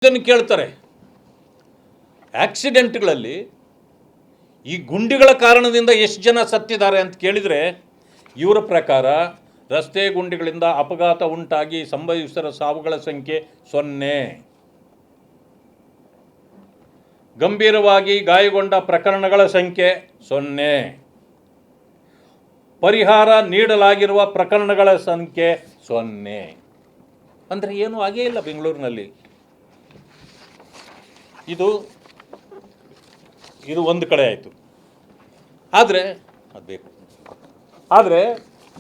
ಇದನ್ನು ಕೇಳ್ತಾರೆ. ಆಕ್ಸಿಡೆಂಟ್ಗಳಲ್ಲಿ ಈ ಗುಂಡಿಗಳ ಕಾರಣದಿಂದ ಎಷ್ಟು ಜನ ಸತ್ತಿದ್ದಾರೆ ಅಂತ ಕೇಳಿದರೆ ಇವರ ಪ್ರಕಾರ ರಸ್ತೆ ಗುಂಡಿಗಳಿಂದ ಅಪಘಾತ ಉಂಟಾಗಿ ಸಂಭವಿಸಿದ ಸಾವುಗಳ ಸಂಖ್ಯೆ 0. ಗಂಭೀರವಾಗಿ ಗಾಯಗೊಂಡ ಪ್ರಕರಣಗಳ ಸಂಖ್ಯೆ 0. ಪರಿಹಾರ ನೀಡಲಾಗಿರುವ ಪ್ರಕರಣಗಳ ಸಂಖ್ಯೆ 0. ಅಂದರೆ ಏನೂ ಆಗೇ ಇಲ್ಲ ಬೆಂಗಳೂರಿನಲ್ಲಿ. ಇದು ಒಂದು ಕಡೆ ಆಯಿತು. ಆದರೆ ಅದು ಬೇಕು. ಆದರೆ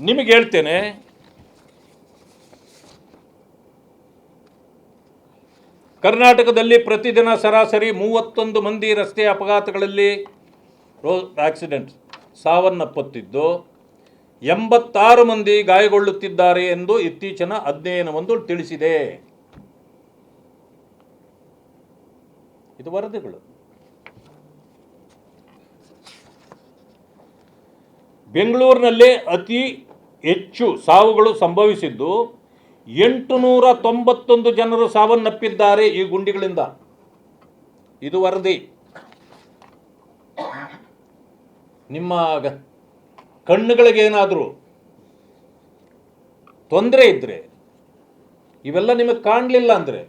ನಿಮಗೆ ಹೇಳ್ತೇನೆ, ಕರ್ನಾಟಕದಲ್ಲಿ ಪ್ರತಿದಿನ ಸರಾಸರಿ 31 ಮಂದಿ ರಸ್ತೆ ಅಪಘಾತಗಳಲ್ಲಿ ಆಕ್ಸಿಡೆಂಟ್ ಸಾವನ್ನಪ್ಪುತ್ತಿದ್ದು 86 ಮಂದಿ ಗಾಯಗೊಳ್ಳುತ್ತಿದ್ದಾರೆ ಎಂದು ಇತ್ತೀಚಿನ ಅಧ್ಯಯನವೊಂದು ತಿಳಿಸಿದೆ. ಇದು ವರದಿಗಳು. ಬೆಂಗಳೂರಿನಲ್ಲೇ ಅತಿ ಹೆಚ್ಚು ಸಾವುಗಳು ಸಂಭವಿಸಿದ್ದು 891 ಜನರು ಸಾವನ್ನಪ್ಪಿದ್ದಾರೆ ಈ ಗುಂಡಿಗಳಿಂದ. ಇದು ವರದಿ. ನಿಮ್ಮ ಕಣ್ಣುಗಳಿಗೇನಾದರೂ ತೊಂದರೆ ಇದ್ದರೆ, ಇವೆಲ್ಲ ನಿಮಗೆ ಕಾಣಲಿಲ್ಲ ಅಂದರೆ,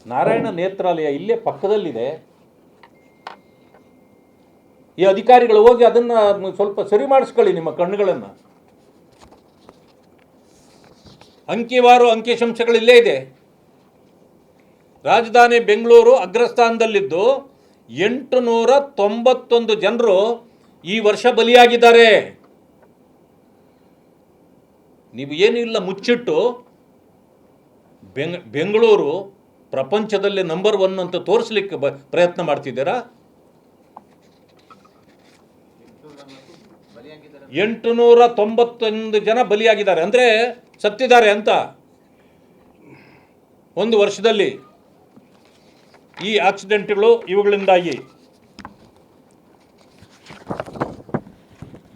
ನಾರಾಯಣ ನೇತ್ರಾಲಯ ಇಲ್ಲೇ ಪಕ್ಕದಲ್ಲಿದೆ. ಈ ಅಧಿಕಾರಿಗಳು ಹೋಗಿ ಅದನ್ನು ಸ್ವಲ್ಪ ಸರಿ ಮಾಡಿಸ್ಕೊಳ್ಳಿ ನಿಮ್ಮ ಕಣ್ಣುಗಳನ್ನು. ಅಂಕಿವಾರು ಅಂಕಿಶಂಶಗಳಿಲ್ಲೇ ಇದೆ. ರಾಜಧಾನಿ ಬೆಂಗಳೂರು ಅಗ್ರಸ್ಥಾನದಲ್ಲಿದ್ದು 891 ಜನರು ಈ ವರ್ಷ ಬಲಿಯಾಗಿದ್ದಾರೆ. ನೀವು ಏನೂ ಇಲ್ಲ ಮುಚ್ಚಿಟ್ಟು ಬೆಂಗಳೂರು ಪ್ರಪಂಚದಲ್ಲಿ ನಂಬರ್ 1 ಅಂತ ತೋರಿಸ್ಲಿಕ್ಕೆ ಪ್ರಯತ್ನ ಮಾಡ್ತಿದ್ದೀರಾ. 891 ಜನ ಬಲಿಯಾಗಿದ್ದಾರೆ ಅಂದರೆ ಸತ್ತಿದ್ದಾರೆ ಅಂತ ಒಂದು ವರ್ಷದಲ್ಲಿ ಈ ಆಕ್ಸಿಡೆಂಟ್ಗಳು ಇವುಗಳಿಂದಾಗಿ.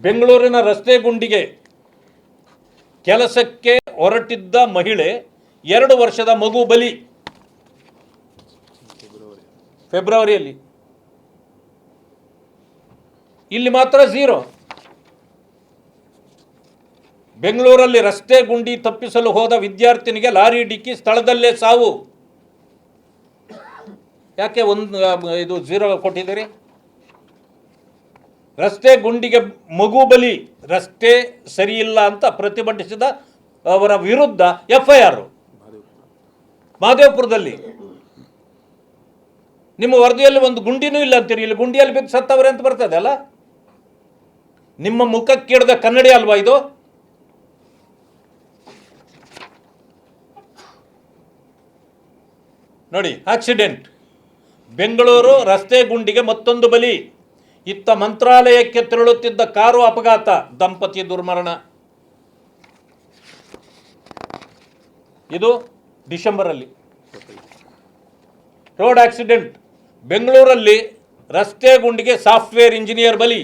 ಬೆಂಗಳೂರಿನ ರಸ್ತೆ ಗುಂಡಿಗೆ ಕೆಲಸಕ್ಕೆ ಹೊರಟಿದ್ದ ಮಹಿಳೆ 2 ವರ್ಷದ ಮಗು ಬಲಿ. ಫೆಬ್ರವರಿಯಲ್ಲಿ. ಇಲ್ಲಿ ಮಾತ್ರ 0. ಬೆಂಗಳೂರಲ್ಲಿ ರಸ್ತೆ ಗುಂಡಿ ತಪ್ಪಿಸಲು ಹೋದ ವಿದ್ಯಾರ್ಥಿನಿಗೆ ಲಾರಿ ಡಿಕ್ಕಿ, ಸ್ಥಳದಲ್ಲೇ ಸಾವು. ಯಾಕೆ ಇದು 0 ಕೊಟ್ಟಿದ್ದೀರಿ? ರಸ್ತೆ ಗುಂಡಿಗೆ ಮಗು ಬಲಿ, ರಸ್ತೆ ಸರಿಯಿಲ್ಲ ಅಂತ ಪ್ರತಿಭಟಿಸಿದ ಅವರ ವಿರುದ್ಧ FIR ಮಹದೇವಪುರದಲ್ಲಿ. ನಿಮ್ಮ ವರದಿಯಲ್ಲಿ ಒಂದು ಗುಂಡಿನೂ ಇಲ್ಲ ಅಂತೀರಿ. ಇಲ್ಲಿ ಗುಂಡಿಯಲ್ಲಿ ಬಿದ್ದು ಸತ್ತವರೇ ಅಂತ ಬರ್ತದೆ ಅಲ್ಲ? ನಿಮ್ಮ ಮುಖಕ್ಕಿಡದ ಕನ್ನಡಿ ಅಲ್ವಾ ಇದು? ನೋಡಿ, ಆಕ್ಸಿಡೆಂಟ್. ಬೆಂಗಳೂರು ರಸ್ತೆ ಗುಂಡಿಗೆ ಮತ್ತೊಂದು ಬಲಿ. ಇತ್ತ ಮಂತ್ರಾಲಯಕ್ಕೆ ತೆರಳುತ್ತಿದ್ದ ಕಾರು ಅಪಘಾತ, ದಂಪತಿ ದುರ್ಮರಣ. ಇದು ಡಿಸೆಂಬರಲ್ಲಿ. Road accident. ಬೆಂಗಳೂರಲ್ಲಿ ರಸ್ತೆ ಗುಂಡಿಗೆ ಸಾಫ್ಟ್ವೇರ್ ಇಂಜಿನಿಯರ್ ಬಲಿ.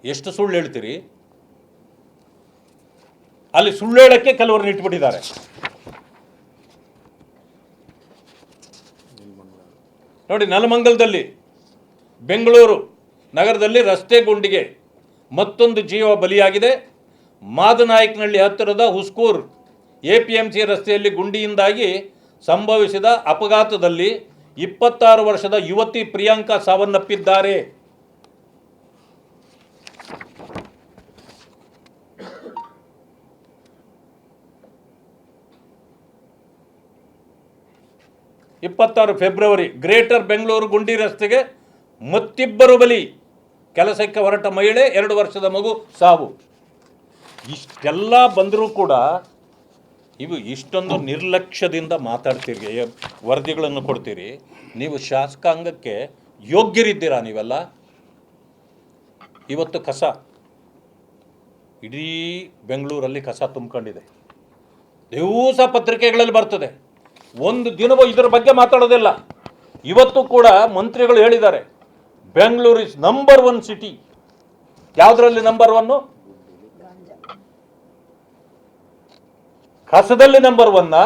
ಎಷ್ಟು ಸುಳ್ಳು ಹೇಳ್ತೀರಿ? ಅಲ್ಲಿ ಸುಳ್ಳು ಹೇಳಕ್ಕೆ ಕೆಲವರನ್ನು ಇಟ್ಬಿಟ್ಟಿದ್ದಾರೆ. ನೋಡಿ, ನೆಲಮಂಗಲದಲ್ಲಿ, ಬೆಂಗಳೂರು ನಗರದಲ್ಲಿ ರಸ್ತೆ ಗುಂಡಿಗೆ ಮತ್ತೊಂದು ಜೀವ ಬಲಿಯಾಗಿದೆ. ಮಾದನಾಯಕನಹಳ್ಳಿ ಹತ್ತಿರದ ಹುಸ್ಕೂರ್ APMC ರಸ್ತೆಯಲ್ಲಿ ಗುಂಡಿಯಿಂದಾಗಿ ಸಂಭವಿಸಿದ ಅಪಘಾತದಲ್ಲಿ 26 ವರ್ಷದ ಯುವತಿ ಪ್ರಿಯಾಂಕಾ ಸಾವನ್ನಪ್ಪಿದ್ದಾರೆ. ಫೆಬ್ರವರಿ ಗ್ರೇಟರ್ ಬೆಂಗಳೂರು ಗುಂಡಿ ರಸ್ತೆಗೆ ಮತ್ತಿಬ್ಬರು ಬಲಿ. ಕೆಲಸಕ್ಕೆ ಹೊರಟ ಮಹಿಳೆ, 2 ವರ್ಷದ ಮಗು ಸಾವು. ಇಷ್ಟೆಲ್ಲ ಬಂದರೂ ಕೂಡ ಇಷ್ಟೊಂದು ನಿರ್ಲಕ್ಷ್ಯದಿಂದ ಮಾತಾಡ್ತೀರಿ, ವರದಿಗಳನ್ನು ಕೊಡ್ತೀರಿ. ನೀವು ಶಾಸಕಾಂಗಕ್ಕೆ ಯೋಗ್ಯರಿದ್ದೀರಾ ನೀವೆಲ್ಲ? ಇವತ್ತು ಕಸ ಇಡೀ ಬೆಂಗಳೂರಲ್ಲಿ ಕಸ ತುಂಬಿಕೊಂಡಿದೆ. ದಿವಸ ಪತ್ರಿಕೆಗಳಲ್ಲಿ ಬರ್ತದೆ. ಒಂದು ದಿನವೂ ಇದರ ಬಗ್ಗೆ ಮಾತಾಡೋದಿಲ್ಲ. ಇವತ್ತು ಕೂಡ ಮಂತ್ರಿಗಳು ಹೇಳಿದ್ದಾರೆ, ಬೆಂಗಳೂರು ಇಸ್ ನಂಬರ್ 1 ಸಿಟಿ. ಯಾವುದರಲ್ಲಿ ನಂಬರ್ 1? ಕಸದಲ್ಲಿ ನಂಬರ್ 1,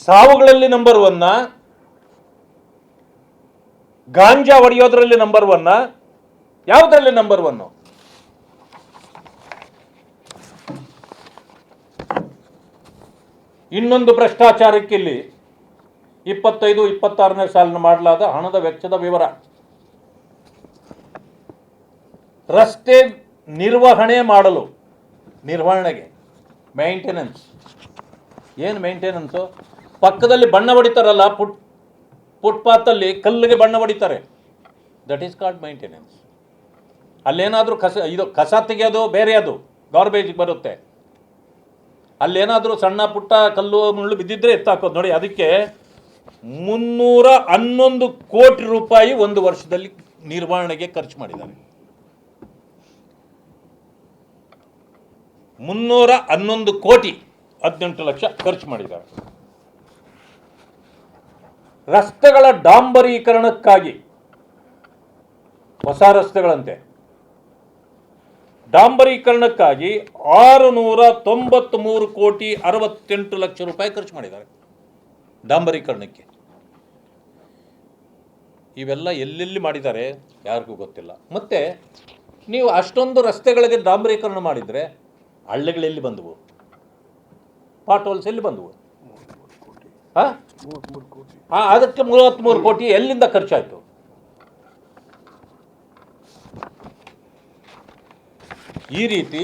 ಸಾವುಗಳಲ್ಲಿ ನಂಬರ್ 1, ಗಾಂಜಾ ಹೊಡೆಯೋದ್ರಲ್ಲಿ ನಂಬರ್ 1, ಯಾವುದರಲ್ಲಿ ನಂಬರ್ 1? ಇನ್ನೊಂದು ಭ್ರಷ್ಟಾಚಾರಕ್ಕೆ ಇಲ್ಲಿ 25-26ನೇ ಸಾಲಿನ ಮಾಡಲಾದ ಹಣದ ವೆಚ್ಚದ ವಿವರ. ರಸ್ತೆ ನಿರ್ವಹಣೆಗೆ ಮೇಂಟೆನೆನ್ಸ್. ಏನು ಮೇಂಟೆನೆನ್ಸು? ಪಕ್ಕದಲ್ಲಿ ಬಣ್ಣ ಹೊಡಿತಾರಲ್ಲ, ಫುಟ್ಪಾತಲ್ಲಿ ಕಲ್ಲಿಗೆ ಬಣ್ಣ ಹೊಡಿತಾರೆ, ದಟ್ ಈಸ್ ಕಾಲ್ಡ್ ಮೇಂಟೆನೆನ್ಸ್. ಅಲ್ಲೇನಾದರೂ ಕಸ ತೆಗೆಯೋದು ಬೇರೆ, ಅದು ಗಾರ್ಬೇಜಿಗೆ ಬರುತ್ತೆ. ಅಲ್ಲೇನಾದರೂ ಸಣ್ಣ ಪುಟ್ಟ ಕಲ್ಲು ಮುಳ್ಳು ಬಿದ್ದಿದ್ರೆ ಎತ್ತಾಕೋದು ನೋಡಿ. ಅದಕ್ಕೆ 311 ಕೋಟಿ ರೂಪಾಯಿ ಒಂದು ವರ್ಷದಲ್ಲಿ ನಿರ್ವಹಣೆಗೆ ಖರ್ಚು ಮಾಡಿದ್ದಾರೆ. 311 ಕೋಟಿ 18 ಲಕ್ಷ ಖರ್ಚು ಮಾಡಿದ್ದಾರೆ. ರಸ್ತೆಗಳ ಡಾಂಬರೀಕರಣಕ್ಕಾಗಿ, ಹೊಸ ರಸ್ತೆಗಳಂತೆ, ಡಾಂಬರೀಕರಣಕ್ಕಾಗಿ 693 ಕೋಟಿ 68 ಲಕ್ಷ ರೂಪಾಯಿ ಖರ್ಚು ಮಾಡಿದ್ದಾರೆ ಡಾಂಬರೀಕರಣಕ್ಕೆ. ಇವೆಲ್ಲ ಎಲ್ಲೆಲ್ಲಿ ಮಾಡಿದ್ದಾರೆ ಯಾರಿಗೂ ಗೊತ್ತಿಲ್ಲ. ಮತ್ತೆ ನೀವು ಅಷ್ಟೊಂದು ರಸ್ತೆಗಳಿಗೆ ಡಾಂಬರೀಕರಣ ಮಾಡಿದರೆ ಹಳ್ಳಿಗಳೆಲ್ಲಿ ಬಂದವು? ಪಾಟ್ ಹೋಲ್ಸ್ ಎಲ್ಲಿ ಬಂದವು? ಅದಕ್ಕೆ 33 ಕೋಟಿ ಎಲ್ಲಿಂದ ಖರ್ಚಾಯಿತು? ಈ ರೀತಿ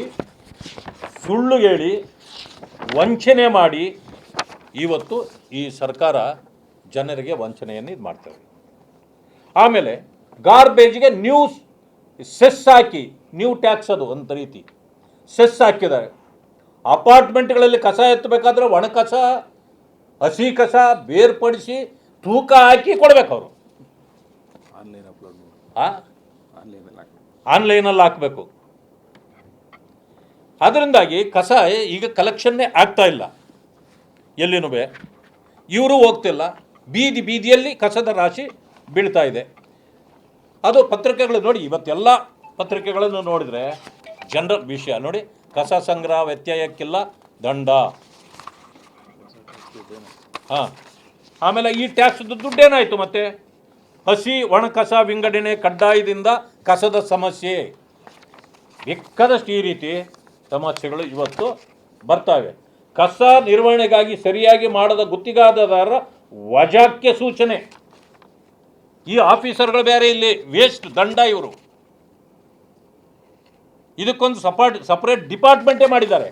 ಸುಳ್ಳು ಹೇಳಿ ವಂಚನೆ ಮಾಡಿ ಇವತ್ತು ಈ ಸರ್ಕಾರ ಜನರಿಗೆ ವಂಚನೆಯನ್ನು ಇದು ಮಾಡ್ತಾರೆ. ಆಮೇಲೆ ಗಾರ್ಬೇಜ್ಗೆ ನ್ಯೂ ಸೆಸ್ ಹಾಕಿ, ನ್ಯೂ ಟ್ಯಾಕ್ಸ್, ಅದು ಒಂದು ರೀತಿ ಸೆಸ್ ಹಾಕಿದ್ದಾರೆ. ಅಪಾರ್ಟ್ಮೆಂಟ್ಗಳಲ್ಲಿ ಕಸ ಎತ್ತಬೇಕಾದ್ರೆ ಒಣ ಕಸ, ಹಸಿ ಕಸ ಬೇರ್ಪಡಿಸಿ ತೂಕ ಹಾಕಿ ಕೊಡ್ಬೇಕು ಅವರು. ಆನ್ಲೈನಲ್ಲಿ ಹಾಕಬೇಕು. ಅದರಿಂದಾಗಿ ಕಸ ಈಗ ಕಲೆಕ್ಷನ್ನೇ ಆಗ್ತಾ ಇಲ್ಲ ಎಲ್ಲಿನೂ. ಇವರು ಹೋಗ್ತಿಲ್ಲ, ಬೀದಿಯಲ್ಲಿ ಕಸದ ರಾಶಿ ಬೀಳ್ತಾ ಇದೆ. ಅದು ಪತ್ರಿಕೆಗಳು ನೋಡಿ, ಇವತ್ತೆಲ್ಲ ಪತ್ರಿಕೆಗಳನ್ನು ನೋಡಿದರೆ ಜನರಲ್ ವಿಷಯ ನೋಡಿ, ಕಸ ಸಂಗ್ರಹ ವ್ಯತ್ಯಯಕ್ಕಿಲ್ಲ ದಂಡ. ಆಮೇಲೆ ಈ ಟ್ಯಾಕ್ಸ್ದು ದುಡ್ಡೇನಾಯಿತು? ಮತ್ತೆ ಹಸಿ ಒಣ ಕಸ ವಿಂಗಡಣೆ ಕಡ್ಡಾಯದಿಂದ ಕಸದ ಸಮಸ್ಯೆ, ಬೇಕಾದಷ್ಟು ಈ ರೀತಿ ಸಮಸ್ಯೆಗಳು ಇವತ್ತು ಬರ್ತಾವೆ. ಕಸ ನಿರ್ವಹಣೆಗಾಗಿ ಸರಿಯಾಗಿ ಮಾಡದ ಗುತ್ತಿಗೆದಾರರ ವಜಾಕ್ಕೆ ಸೂಚನೆ. ಈ ಆಫೀಸರ್ಗಳು ಬೇರೆ, ಇಲ್ಲಿ ವೇಸ್ಟ್ ದಂಡ. ಇವರು ಇದಕ್ಕೊಂದು ಸಪರೇಟ್ ಡಿಪಾರ್ಟ್ಮೆಂಟೇ ಮಾಡಿದ್ದಾರೆ.